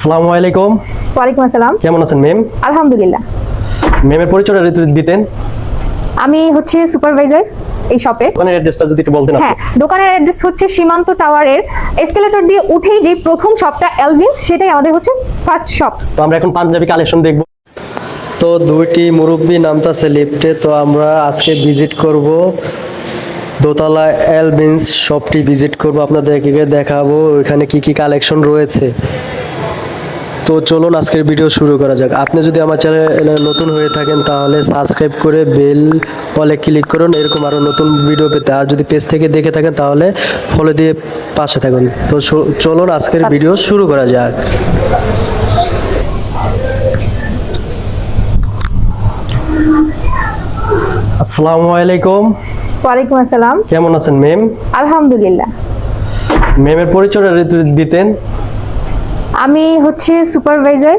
আসসালামু আলাইকুম। ওয়ালাইকুম আসসালাম। কেমন আছেন ম্যাম? আলহামদুলিল্লাহ। ম্যামের পরিচয়টা যদি দিতেন। আমি হচ্ছে সুপারভাইজার এই শপে। দোকানের অ্যাড্রেসটা যদি একটু বলতেন আপনি। হ্যাঁ, দোকানের অ্যাড্রেস হচ্ছে সীমান্ত টাওয়ারের এসকেলেটর দিয়ে উঠেই যে প্রথম শপটা এলভিনস, সেটাই আমাদের হচ্ছে ফার্স্ট শপ। তো আমরা এখন পাঞ্জাবি কালেকশন দেখব। তো দুইটি মুরব্বি নামতাছে লিফটে, তো আমরা আজকে ভিজিট করব দোতলা এলভিনস শপটি ভিজিট করব, আপনাদেরকে দেখাবো ওইখানে কি কি কালেকশন রয়েছে। তো চলুন আজকের ভিডিও শুরু করা যাক। আপনি যদি আমার চ্যানেলে নতুন হয়ে থাকেন তাহলে সাবস্ক্রাইব করে বেল অলে ক্লিক করুন এরকম আরও নতুন ভিডিও পেতে। আর যদি পেজ থেকে দেখে থাকেন তাহলে ফলো দিয়ে পাশে থাকুন। তো চলুন আজকের ভিডিও শুরু করা যাক। আসসালামু আলাইকুম। ওয়ালাইকুম আসসালাম। কেমন আছেন ম্যাম? আলহামদুলিল্লাহ। ম্যামের পরিচয়টা যদি দিতেন। আমি হচ্ছে সুপারভাইজার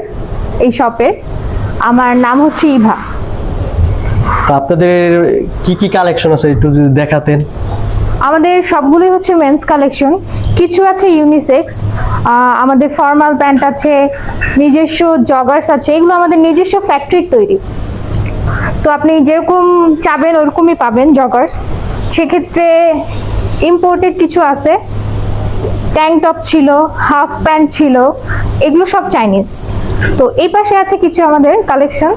এই শপের। আমার নাম হচ্ছে ইভা। তো আপনাদের কি কি কালেকশন আছে একটু যদি দেখাতেন। আমাদের সবগুলোই হচ্ছে মেন্স কালেকশন, কিছু আছে ইউনিসেক্স। আমাদের ফর্মাল প্যান্ট আছে, নিজস্ব জগার্স আছে, এগুলো আমাদের নিজস্ব ফ্যাক্টরির তৈরি। তো আপনি যেরকম চাবেন ওরকমই পাবেন জগার্স। সেক্ষেত্রে ইম্পোর্টেড কিছু আছে, ট্যাঙ্ক টপ ছিল, হাফ প্যান্ট ছিল, এগুলো সব চাইনিজ। তো এই পাশে আছে কিছু আমাদের কালেকশন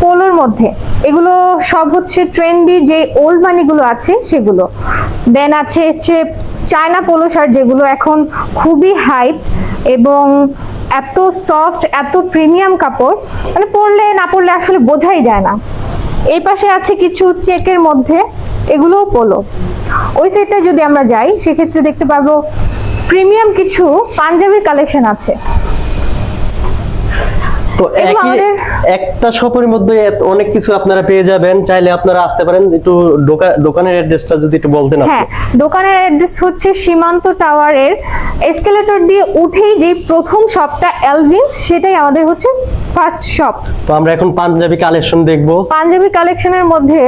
পোলোর মধ্যে, এগুলো সব হচ্ছে ট্রেন্ডি যে ওল্ড মানিগুলো আছে সেগুলো। দেন আছে হচ্ছে চায়না পোলো শার্ট, যেগুলো এখন খুবই হাইপ এবং এত সফট, এত প্রিমিয়াম কাপড়, মানে পরলে না পরলে আসলে বোঝাই যায় না। এই পাশে আছে কিছু চেকের মধ্যে, এগুলোও পোলো। ওই সাইডটা যদি আমরা যাই সেক্ষেত্রে দেখতে পাবো প্রিমিয়াম কিছু পাঞ্জাবির কালেকশন আছে। তো একটা শপের মধ্যে অনেক কিছু আপনারা পেয়ে যাবেন, চাইলে আপনারা আসতে পারেন। একটু দোকানের অ্যাড্রেসটা যদি একটু বলতেন আপনি। হ্যাঁ, দোকানের অ্যাড্রেস হচ্ছে সীমান্ত টাওয়ারের এসকেলেটর দিয়ে উঠেই যে প্রথম শপটা এলভিনস, সেটাই আমাদের হচ্ছে ফার্স্ট শপ। তো আমরা এখন পাঞ্জাবি কালেকশন দেখব। পাঞ্জাবি কালেকশনের মধ্যে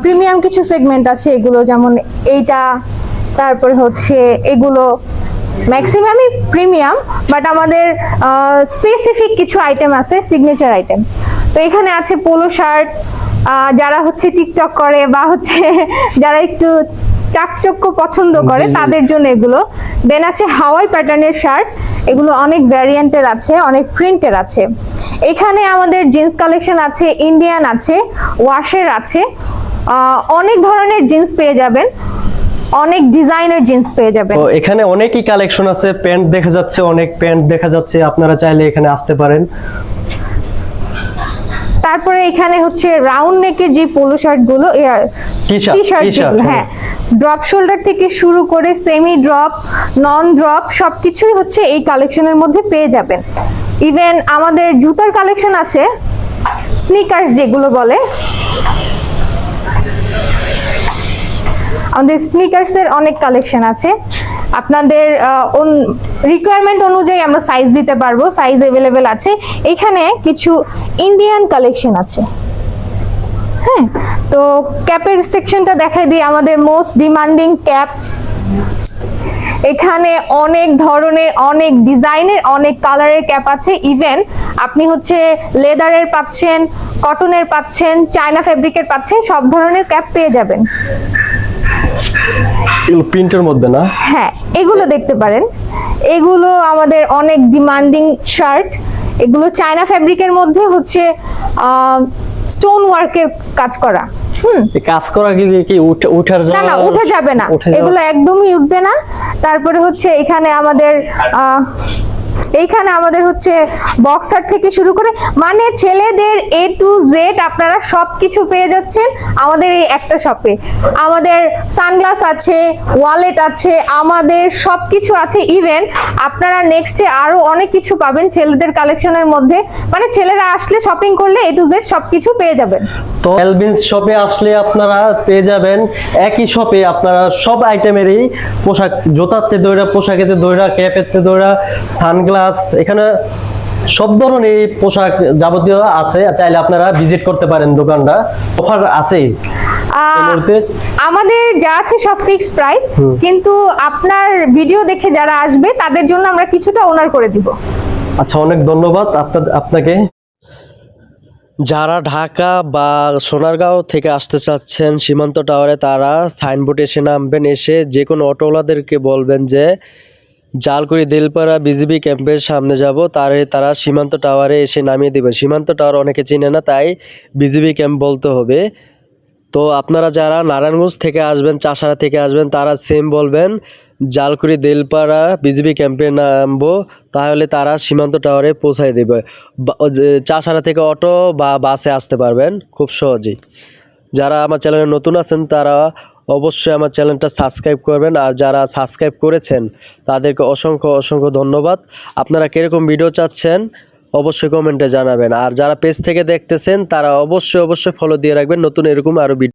প্রিমিয়াম কিছু সেগমেন্ট আছে, এগুলো যেমন এইটা, তারপরে হচ্ছে এগুলো ম্যাক্সিমামই প্রিমিয়াম, বাট আমাদের স্পেসিফিক কিছু আইটেম আছে, সিগনেচার আইটেম। তো এখানে আছে পোলো শার্ট, যারা হচ্ছে টিকটক করে বা হচ্ছে যারা একটু চাকচক্য পছন্দ করে তাদের জন্য এগুলো। দেন আছে হাওয়াই প্যাটার্নের শার্ট, এগুলো অনেক ভ্যারিয়েন্টের আছে, অনেক প্রিন্টের আছে। এখানে আমাদের জিন্স কালেকশন আছে, ইন্ডিয়ান আছে, ওয়াশের আছে, অনেক ধরনের জিন্স পেয়ে যাবেন, অনেক ডিজাইনের জিন্স পেয়ে যাবেন। তো এখানে অনেকই কালেকশন আছে, প্যান্ট দেখা যাচ্ছে, অনেক প্যান্ট দেখা যাচ্ছে, আপনারা চাইলে এখানে আসতে পারেন। তারপরে এখানে হচ্ছে রাউন্ড নেকের যে পোলো শার্ট গুলো, টি-শার্ট, হ্যাঁ, ড্রপ শোল্ডার থেকে শুরু করে সেমি ড্রপ, নন ড্রপ সবকিছুই হচ্ছে এই কালেকশনের মধ্যে পেয়ে যাবেন। ইভেন আমাদের জুতার কালেকশন আছে, স্নিকার্স যেগুলো বলে, আমাদের স্নিকার্সের অনেক কালেকশন আছে। আপনাদের রিকোয়ারমেন্ট অনুযায়ী আমরা সাইজ দিতে পারবো, সাইজ অ্যাভেলেবেল আছে। এখানে কিছু ইন্ডিয়ান কালেকশন আছে। হ্যাঁ, তো ক্যাপের সেকশনটা দেখাই দিই। আমাদের মোস্ট ডিমান্ডিং ক্যাপ, এখানে অনেক ধরনের, অনেক ডিজাইনের, অনেক কালারের ক্যাপ আছে। ইভেন আপনি হচ্ছে লেদারের পাচ্ছেন, কটনের পাচ্ছেন, চায়না ফেব্রিকের পাচ্ছেন, সব ধরনের ক্যাপ পেয়ে যাবেন। এগুলো প্রিন্টের মধ্যে না? হ্যাঁ, এগুলো দেখতে পারেন, এগুলো আমাদের অনেক ডিমান্ডিং শার্ট। এগুলো চায়না ফেব্রিকের মধ্যে হচ্ছে স্টোন ওয়ার্কের কাজ করা। কাজ করা কি উঠার না না, উঠে যাবে না, এগুলো একদমই উঠবে না। তারপরে হচ্ছে এখানে আমাদের হচ্ছে বক্সার থেকে শুরু করে, মানে ছেলেদের এ টু জেড আপনারা সবকিছু পেয়ে যাচ্ছেন আমাদের এই একটা শপে। আমাদের সানগ্লাস আছে, ওয়ালেট আছে, আমাদের সবকিছু আছে। ইভেন আপনারা নেক্সটে আরো অনেক কিছু পাবেন ছেলেদের কালেকশনের মধ্যে, মানে ছেলেরা আসলে শপিং করলে এ টু জেড সবকিছু পেয়ে যাবেন। তো এলভিনস শপে আসলে আপনারা পেয়ে যাবেন একই শপে আপনারা সব আইটেমেরই পোশাক, জুতাতে দইরা, পোশাকেতে দইরা, ক্যাপেতে দইরা, সানগ্লাস, এখানে সব ধরনের পোশাক যাবতীয় আছে। চাইলে আপনারা ভিজিট করতে পারেন দোকানটা। অফার আছে এই মুহূর্তে আমাদের যা আছে সব ফিক্সড প্রাইস, কিন্তু আপনার ভিডিও দেখে যারা আসবে তাদের জন্য আমরা কিছুটা অনার করে দিব। আচ্ছা, অনেক ধন্যবাদ আপনাকে। যারা ঢাকা বা সোনারগাঁও থেকে আসতে চাচ্ছেন সীমান্ত টাওয়ারে, তারা সাইনবোর্ডে এসে নামবেন। এসে যে কোনো অটোওয়ালাদেরকে বলবেন যে জালকুড়ি দিলপাড়া বিজিবি ক্যাম্পের সামনে যাব, তারা সীমান্ত টাওয়ারে এসে নামিয়ে দেবে। সীমান্ত টাওয়ার অনেকে চিনে না, তাই বিজিবি ক্যাম্প বলতে হবে। তো আপনারা যারা নারায়ণগঞ্জ থেকে আসবেন, চাষাড়া থেকে আসবেন, তারা সেম বলবেন জালকুড়ি দিলপাড়া বিজিবি ক্যাম্পে নামবো, তাহলে তারা সীমান্ত টাওয়ারে পৌঁছায় দেবে। চাষাড়া থেকে অটো বা বাসে আসতে পারবেন খুব সহজেই। যারা আমার চ্যানেলে নতুন আছেন তারা অবশ্যই আমার চ্যানেলটা সাবস্ক্রাইব করবেন, আর যারা সাবস্ক্রাইব করেছেন তাদেরকে অসংখ্য অসংখ্য ধন্যবাদ। আপনারা কীরকম ভিডিও চাচ্ছেন অবশ্যই কমেন্টে জানাবেন, আর যারা পেজ থেকে দেখতেছেন তারা অবশ্যই ফলো দিয়ে রাখবেন নতুন এরকম আরও ভিডিও।